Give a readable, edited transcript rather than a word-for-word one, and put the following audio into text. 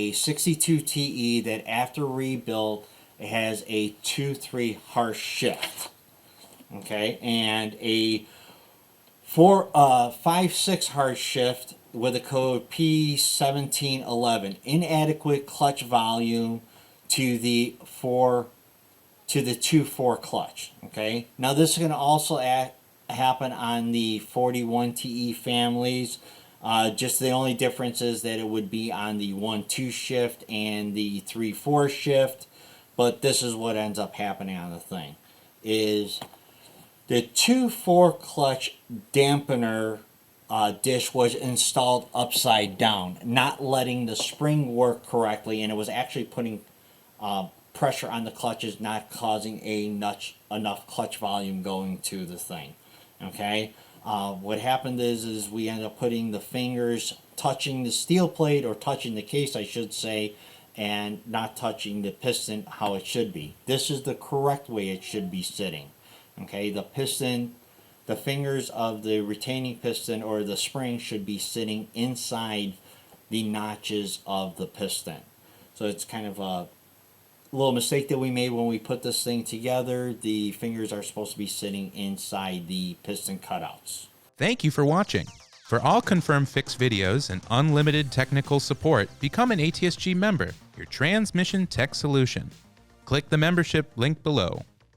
a 62 TE that after rebuild, it has a 2-3 harsh shift. Okay, and a 5-6 harsh shift with a code P1711. Inadequate clutch volume to the 2-4 clutch. Okay, now this is going to also happen on the 41 TE families. Just the only difference is that it would be on the 1-2 shift and the 3-4 shift. But this is what ends up happening on the thing. Is the 2-4 clutch dampener dish was installed upside down, not letting the spring work correctly, and it was actually putting pressure on the clutches, not causing enough clutch volume going to the thing. Okay, what happened is we ended up putting the fingers touching the steel plate, or touching the case, I should say, and not touching the piston how it should be. This is the correct way it should be sitting. Okay, the piston, the fingers of the retaining piston or the spring should be sitting inside the notches of the piston. So it's kind of a little mistake that we made when we put this thing together. The fingers are supposed to be sitting inside the piston cutouts. Thank you for watching. For all Confirm Fix videos and unlimited technical support, become an ATSG member, your transmission tech solution. Click the membership link below.